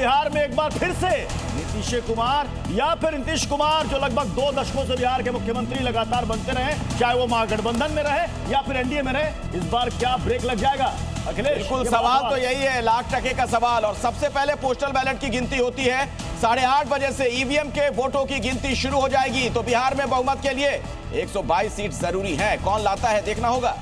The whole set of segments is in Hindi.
बिहार में एक बार फिर से नीतीश कुमार या फिर नीतीश कुमार, जो लगभग 2 दशकों से बिहार के मुख्यमंत्री लगातार बनते रहे, चाहे वो महागठबंधन में रहे या फिर एनडीए में रहे, इस बार क्या ब्रेक लग जाएगा? अखिलेश, बिल्कुल सवाल तो यही है, लाख टके का सवाल। और सबसे पहले पोस्टल बैलेट की गिनती होती है 8:30 बजे से ईवीएम के वोटों की गिनती शुरू हो जाएगी। तो बिहार में बहुमत के लिए 122 सीट जरूरी है, कौन लाता है देखना होगा।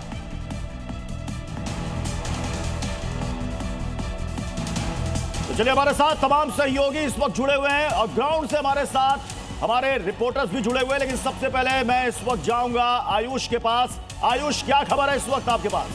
तो चलिए, हमारे साथ तमाम सहयोगी इस वक्त जुड़े हुए हैं और ग्राउंड से हमारे साथ हमारे रिपोर्टर्स भी जुड़े हुए हैं। लेकिन सबसे पहले मैं इस वक्त जाऊंगा आयुष के पास। आयुष, क्या खबर है इस वक्त आपके पास?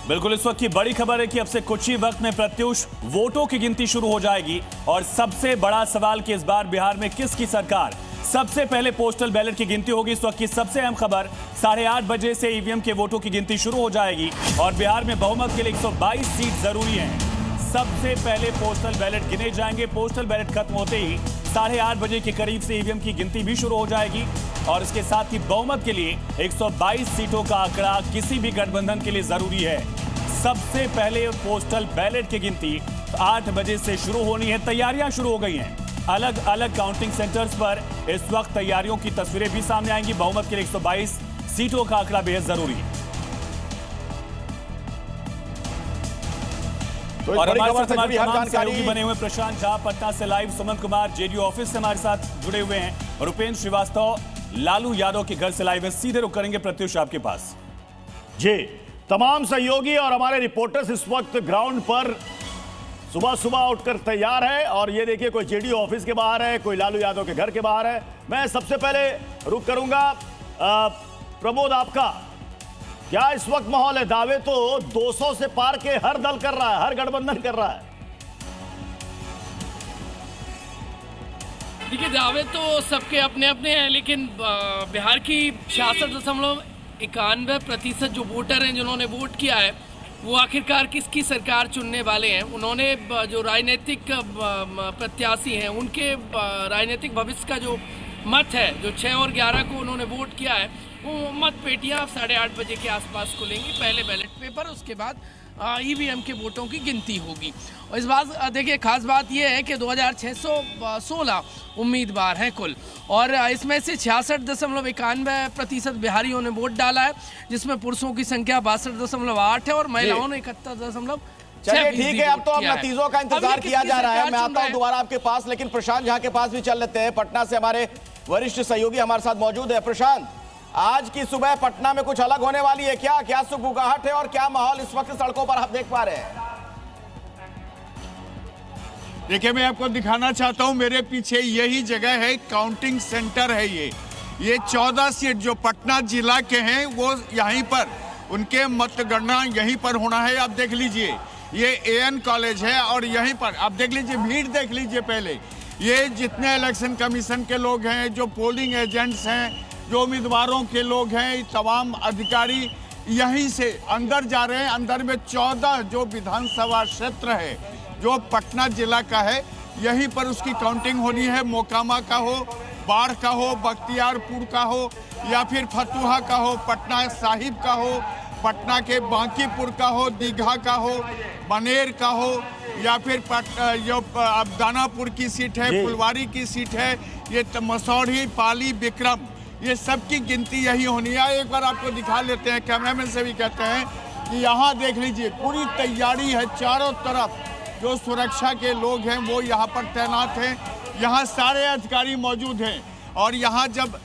बिल्कुल, इस वक्त की बड़ी खबर है कि अब से कुछ ही वक्त में प्रत्युष वोटों की गिनती शुरू हो जाएगी और सबसे बड़ा सवाल कि इस बार बिहार में किसकी सरकार। सबसे पहले पोस्टल बैलेट की गिनती होगी। इस वक्त की सबसे अहम खबर, 8:30 बजे से ईवीएम के वोटों की गिनती शुरू हो जाएगी और बिहार में बहुमत के लिए 122 सीट जरूरी है। सबसे पहले पोस्टल बैलेट गिने जाएंगे। पोस्टल बैलेट खत्म होते ही 8:30 बजे के करीब से ईवीएम की गिनती भी शुरू हो जाएगी और इसके साथ ही बहुमत के लिए 122 सीटों का आंकड़ा किसी भी गठबंधन के लिए जरूरी है। सबसे पहले पोस्टल बैलेट की गिनती 8 बजे से शुरू होनी है। तैयारियां शुरू हो गई हैं। अलग अलग काउंटिंग सेंटर्स पर इस वक्त तैयारियों की तस्वीरें भी सामने आएंगी। बहुमत के लिए 122 सीटों का आंकड़ा बेहद जरूरी है। तो और हमारे साथ हमारे तमाम सहयोगी बने हुए प्रशांत झा पटना से live, Sumant Kumar JDU office से हमारे साथ जुड़े हुए हैं, रुपेंद्र श्रीवास्तव लालू यादव के घर से लाइव है। सीधे रुक करेंगे प्रत्युष आपके पास। जी, तमाम सहयोगी और हमारे रिपोर्टर्स इस वक्त ग्राउंड पर सुबह सुबह उठकर तैयार है और ये देखिए, कोई जेडीयू ऑफिस के बाहर है, कोई लालू यादव के घर के बाहर है। मैं सबसे पहले रुक करूंगा प्रमोद आपका, क्या इस वक्त माहौल है? दावे तो 200 से पार के हर दल कर रहा है, हर गठबंधन कर रहा है। देखिए, दावे तो सबके अपने अपने हैं, लेकिन बिहार की 66.91% जो वोटर हैं जिन्होंने वोट किया है, वो आखिरकार किसकी सरकार चुनने वाले हैं। उन्होंने जो राजनीतिक प्रत्याशी हैं, उनके राजनीतिक भविष्य का जो मत है, जो 6 और 11 को उन्होंने वोट किया है, वो मत पेटियाँ 8:30 बजे के आसपास खुलेंगी। पहले बैलेट पेपर, उसके बाद ईवीएम के वोटों की गिनती होगी। और इस बात देखिए, खास बात यह है कि 2616 उम्मीदवार हैं कुल, और इसमें से 66.91% बिहारियों ने वोट डाला है, जिसमें पुरुषों की संख्या 62.8 है और महिलाओं ने 71.6। चलिए ठीक है, अब तो अब नतीजों का इंतजार किया जा रहा है। मैं आता हूं दोबारा आपके पास, लेकिन प्रशांत झा के पास भी चल लेते हैं। पटना से हमारे वरिष्ठ सहयोगी हमारे साथ मौजूद है। प्रशांत, आज की सुबह पटना में कुछ अलग होने वाली है क्या? क्या सुगबुगाहट है और क्या माहौल इस वक्त सड़कों पर आप देख पा रहे हैं? देखिए, मैं आपको दिखाना चाहता हूं, मेरे पीछे यही जगह है, काउंटिंग सेंटर है। ये 14 सीट जो पटना जिला के हैं वो यहीं पर, उनके मतगणना यहीं पर होना है। आप देख लीजिए, ये एएन कॉलेज है और यहीं पर आप देख लीजिए, भीड़ देख लीजिए। पहले ये जितने इलेक्शन कमीशन के लोग हैं, जो पोलिंग एजेंट्स हैं, जो उम्मीदवारों के लोग हैं, तमाम अधिकारी यहीं से अंदर जा रहे हैं। अंदर में 14 जो विधानसभा क्षेत्र है जो पटना जिला का है, यहीं पर उसकी काउंटिंग होनी है। मोकामा का हो, बाढ़ का हो, बख्तियारपुर का हो या फिर फतुहा का हो, पटना साहिब का हो, पटना के बांकीपुर का हो, दीघा का हो, बनेर का हो या फिर जो दानापुर की सीट है, फुलवारी की सीट है, ये मसौढ़ी, पाली, विक्रम, ये सब की गिनती यही होनी है। एक बार आपको दिखा लेते हैं, कैमरामैन से भी कहते हैं कि यहाँ देख लीजिए, पूरी तैयारी है। चारों तरफ जो सुरक्षा के लोग हैं वो यहाँ पर तैनात हैं। यहाँ सारे अधिकारी मौजूद हैं और यहाँ जब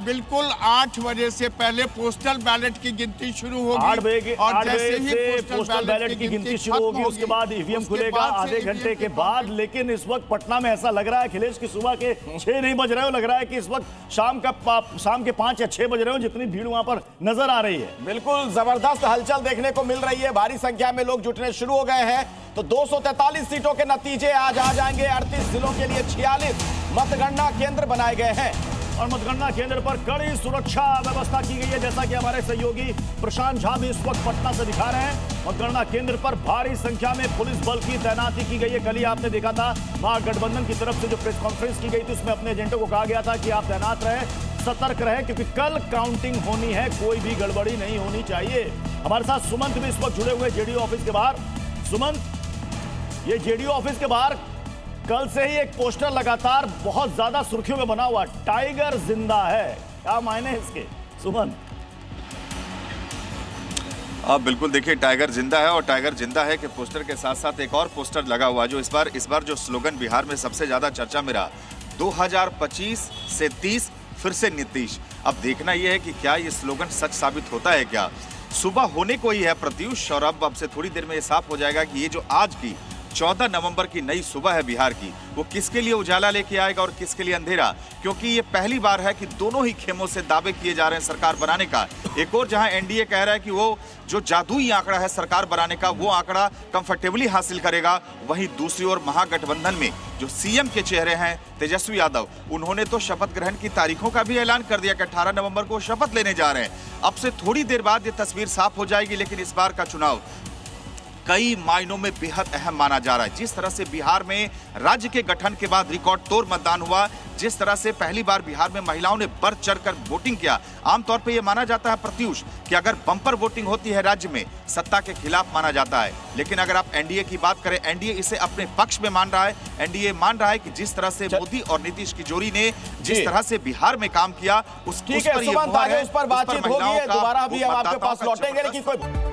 बिल्कुल 8 बजे से पहले पोस्टल बैलेट की गिनती शुरू होगी। 8 बजे से पोस्टल बैलेट की गिनती शुरू होगी, उसके बाद ईवीएम खुलेगा आधे घंटे के बाद। लेकिन इस वक्त पटना में ऐसा लग रहा है अखिलेश की सुबह के 6 नहीं बज रहे हो, लग रहा है कि इस वक्त शाम के 5 या 6 बज रहे हो, जितनी भीड़ वहां पर नजर आ रही है। बिल्कुल जबरदस्त हलचल देखने को मिल रही है, भारी संख्या में लोग जुटने शुरू हो गए हैं। तो 243 सीटों के नतीजे आज आ जाएंगे। 38 जिलों के लिए 46 मतगणना केंद्र बनाए गए हैं और मतगणना केंद्र पर कड़ी सुरक्षा व्यवस्था की गई है, जैसा कि हमारे सहयोगी प्रशांत झा भी इस वक्त पटना से दिखा रहे हैं। मतगणना केंद्र पर भारी संख्या में पुलिस बल की तैनाती की गई है। कल ही आपने देखा था, महागठबंधन की तरफ से जो प्रेस कॉन्फ्रेंस की गई थी, उसमें अपने एजेंटों को कहा गया था कि आप तैनात रहे, सतर्क रहे, क्योंकि कल काउंटिंग होनी है, कोई भी गड़बड़ी नहीं होनी चाहिए। हमारे साथ सुमंत भी इस वक्त जुड़े हुए जेडीयू ऑफिस के बाहर। सुमंत, ये जेडीयू ऑफिस के बाहर कल से ही एक पोस्टर लगातार बहुत ज्यादा सुर्खियों में बना हुआ, टाइगर जिंदा है। क्या मायने हैं इसके, सुमन? बिल्कुल, देखिए टाइगर जिंदा है, और टाइगर जिंदा है कि पोस्टर के साथ साथ एक और पोस्टर लगा हुआ जो इस बार जो स्लोगन बिहार में सबसे ज्यादा चर्चा में रहा, 2025 से 30 फिर से नीतीश। अब देखना यह है कि क्या ये स्लोगन सच साबित होता है क्या। सुबह होने को ही है प्रत्युष, और अब से थोड़ी देर में ये साफ हो जाएगा कि ये जो आज की 14 नवंबर की नई सुबह है बिहार की, वो किसके लिए उजाला लेके आएगा और किसके लिए अंधेरा। क्योंकि ये पहली बार है कि दोनों ही खेमों से दावे किए जा रहे हैं सरकार बनाने का। एक और जहां एनडीए कह रहा है कि वो जो जादुई आंकड़ा है सरकार बनाने का, वो आंकड़ा कंफर्टेबली हासिल करेगा, वहीं दूसरी ओर महागठबंधन में जो सीएम के चेहरे हैं तेजस्वी यादव, उन्होंने तो शपथ ग्रहण की तारीखों का भी ऐलान कर दिया कि 18 नवंबर को शपथ लेने जा रहे हैं। अब से थोड़ी देर बाद ये तस्वीर साफ हो जाएगी, लेकिन इस बार का चुनाव कई मायनों में बेहद अहम माना जा रहा है। जिस तरह से बिहार में राज्य के गठन के बाद रिकॉर्ड तोड़ मतदान हुआ, जिस तरह से पहली बार बिहार में महिलाओं ने बढ़ चढ़कर वोटिंग किया, आमतौर पे ये माना जाता है प्रत्युष कि अगर बम्पर वोटिंग होती है राज्य में, सत्ता के खिलाफ माना जाता है। लेकिन अगर आप एनडीए की बात करें, एनडीए इसे अपने पक्ष में मान रहा है। एनडीए मान रहा है कि जिस तरह से मोदी और नीतीश की जोड़ी ने जिस तरह से बिहार में काम किया, उस पर बातचीत होगी, दोबारा भी हम आपके पास लौटेंगे, लेकिन कोई